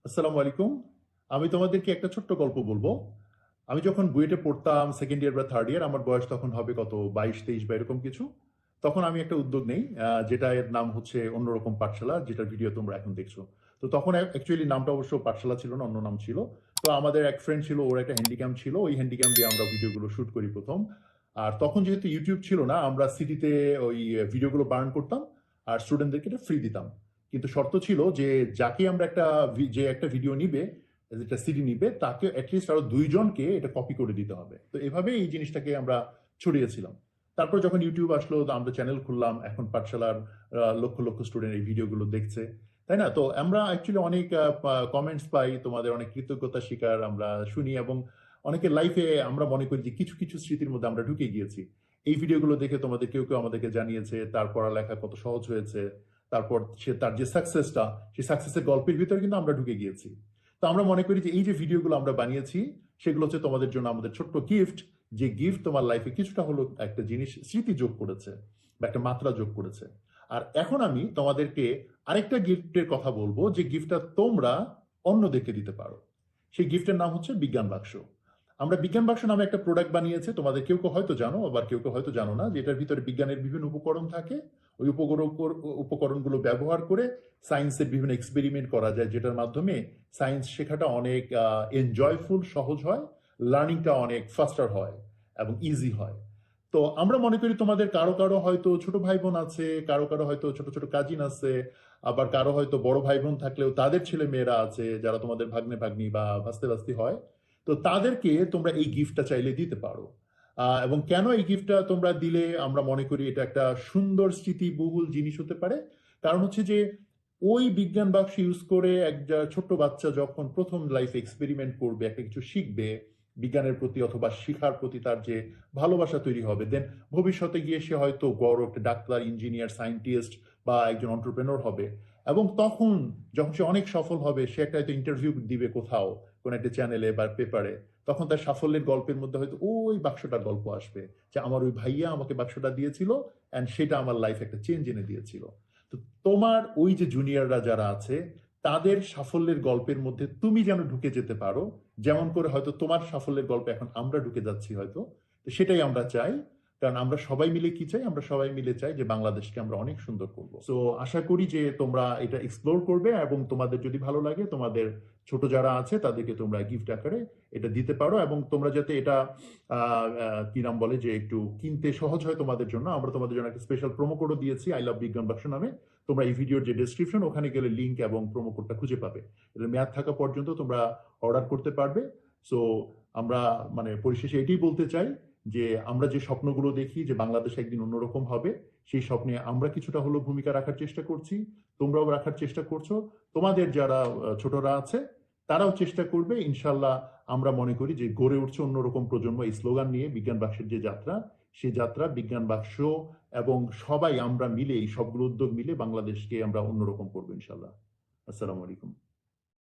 আসসালামু আলাইকুম। আমি তোমাদেরকে একটা ছোট্ট গল্প বলবো। আমি যখন বুয়েটে পড়তাম সেকেন্ড ইয়ার বা থার্ড ইয়ার, আমার বয়স তখন হবে কত 22-23 বা এরকম কিছু। তখন আমি একটা উদ্যোগ নেই, যেটা এর নাম হচ্ছে অন্যরকম পাঠশালা, যেটার ভিডিও তোমরা এখন দেখছো। তো তখন অ্যাকচুয়ালি নামটা অবশ্য পাঠশালা ছিল না, অন্য নাম ছিল। তো আমাদের এক ফ্রেন্ড ছিল, ওর একটা হ্যান্ডিক্যাম ছিল, ওই হ্যান্ডিক্যাম দিয়ে আমরা ভিডিওগুলো শুট করি প্রথম। আর তখন যেহেতু ইউটিউব ছিল না, আমরা সিটিতে ওই ভিডিওগুলো বার্ন করতাম আর স্টুডেন্টদেরকে এটা ফ্রি দিতাম। কিন্তু শর্ত ছিল যে যাকে আমরা যে একটা ভিডিও নিবে, যেটা সিডি নিবে, তাকে অ্যাটলিস্ট আরো 2জনকে এটা কপি করে দিতে হবে। তো এভাবে এই জিনিসটাকে আমরা ছড়িয়েছিলাম। তারপর যখন ইউটিউব আসলো, তো আমরা চ্যানেল খুললাম, এখন পাঠশালার লক্ষ লক্ষ স্টুডেন্ট এই ভিডিওগুলো দেখছে, তাই না? তো আমরা অ্যাকচুয়ালি অনেক কমেন্টস পাই, তোমাদের অনেক কৃতজ্ঞতা স্বীকার আমরা শুনি, এবং অনেকের লাইফে আমরা মনে করি যে কিছু কিছু স্মৃতির মধ্যে আমরা ঢুকে গিয়েছি। এই ভিডিওগুলো দেখে তোমাদের কেউ কেউ আমাদেরকে জানিয়েছে তার পড়ালেখা কত সহজ হয়েছে, তারপর সে তার যে সাকসেসটা, সেই সাকসেসের গল্পের ভিতরে কিন্তু আমরা ঢুকে গিয়েছি। তো আমরা মনে করি যে এই যে ভিডিওগুলো আমরা বানিয়েছি, সেগুলো হচ্ছে তোমাদের জন্য আমাদের ছোট্ট গিফট। যে গিফট তোমার লাইফে কিছুটা হলো একটা জিনিস স্মৃতি যোগ করেছে বা একটা মাত্রা যোগ করেছে। আর এখন আমি তোমাদেরকে আরেকটা গিফটের কথা বলবো, যে গিফটটা তোমরা অন্যদেরকে দিতে পারো। সেই গিফটের নাম হচ্ছে বিজ্ঞান বাক্স। আমরা বিজ্ঞান বাক্স নামে একটা প্রোডাক্ট বানিয়েছে, তোমাদের কেউ কেউ হয়তো জানো, আবার কেউ কেউ হয়তো জানো না, যে এটার ভিতরে বিজ্ঞানের বিভিন্ন উপকরণ থাকে। ওই উপকরণগুলো ব্যবহার করে সায়েন্সের বিভিন্ন এক্সপেরিমেন্ট করা যায়, যেটার মাধ্যমে সায়েন্স শেখাটা অনেক এনজয়ফুল, সহজ হয়, লার্নিংটা অনেক ফাস্টার হয় এবং ইজি হয়। তো আমরা মনে করি তোমাদের কারো কারো হয়তো ছোট ভাই বোন আছে, কারো কারো হয়তো ছোট ছোট কাজিন আছে, আবার কারো হয়তো বড় ভাই বোন থাকলেও তাদের ছেলে মেয়েরা আছে যারা তোমাদের ভাগ্নে ভাগ্নি বা ভাস্তে ভাস্তি হয়। তো তাদেরকে তোমরা এই গিফটটা চাইলে দিতে পারো। এবং কেন এই গিফটটা তোমরা দিলে আমরা মনে করি এটা একটা সুন্দর স্মৃতিবহুল জিনিস হতে পারে। কারণ হচ্ছে যে ওই বিজ্ঞান বাক্স ইউজ করে একটা ছোট্ট বাচ্চা যখন প্রথম লাইফ এক্সপেরিমেন্ট করবে, একটা কিছু শিখবে বিজ্ঞানের প্রতি অথবা শিখার প্রতি, তার যে ভালোবাসা তৈরি হবে, দেন ভবিষ্যতে গিয়ে সে হয়তো বড় একটা ডাক্তার, ইঞ্জিনিয়ার, সায়েন্টিস্ট বা একজন অন্টারপ্রেনর হবে। এবং তখন যখন সে অনেক সফল হবে, সে একটা হয়তো ইন্টারভিউ দিবে কোথাও, কোন একটা চ্যানেলে বা পেপারে, তখন তার সাফল্যের গল্পের মধ্যে হয়তো ওই বাক্সটার গল্প আসবে, যে আমার ওই ভাইয়া আমাকে বাক্সটা দিয়েছিল অ্যান্ড সেটা আমার লাইফে একটা চেঞ্জ এনে দিয়েছিল। তো তোমার ওই যে জুনিয়ররা যারা আছে, তাদের সাফল্যের গল্পের মধ্যে তুমি যেন ঢুকে যেতে পারো, যেমন করে হয়তো তোমার সাফল্যের গল্পে এখন আমরা ঢুকে যাচ্ছি হয়তো। তো সেটাই আমরা চাই। কারণ আমরা সবাই মিলে কি চাই? আমরা সবাই মিলে চাই যে বাংলাদেশকে আমরা অনেক সুন্দর করব। সো আশা করি যে তোমরা এটা এক্সপ্লোর করবে, এবং তোমাদের যদি ভালো লাগে, তোমাদের ছোট যারা আছে তাদেরকে তোমরা গিফট আকারে এটা দিতে পারো। এবং তোমরা যাতে এটা কি নাম বলে, যে একটু কিনতে সহজ হয় তোমাদের জন্য, আমরা তোমাদের জন্য একটা স্পেশাল প্রোমো কোডও দিয়েছি, আই লাভ বিজ্ঞান বাক্স নামে। তোমরা এই ভিডিওর যে ডেসক্রিপশন, ওখানে গেলে লিঙ্ক এবং প্রোমো কোডটা খুঁজে পাবে। এটা মেয়াদ থাকা পর্যন্ত তোমরা অর্ডার করতে পারবে। সো আমরা মানে পরিশেষে এটাই বলতে চাই যে আমরা যে স্বপ্নগুলো দেখি যে বাংলাদেশ একদিন অন্যরকম হবে, সেই স্বপ্নে আমরা কিছুটা হলেও ভূমিকা রাখার চেষ্টা করছি, তোমরাও রাখার চেষ্টা করছো। তোমাদের যারা ছোটরা আছে তারাও চেষ্টা করবে, ইনশাল্লাহ। আমরা মনে করি যে গড়ে উঠছে অন্যরকম প্রজন্ম এই স্লোগান নিয়ে, বিজ্ঞান বাক্সের যে যাত্রা, সেই যাত্রা বিজ্ঞান বাক্স এবং সবাই আমরা মিলে, এই সবগুলো উদ্যোগ মিলে বাংলাদেশকে আমরা অন্যরকম করবো ইনশাল্লাহ। আসসালামু আলাইকুম।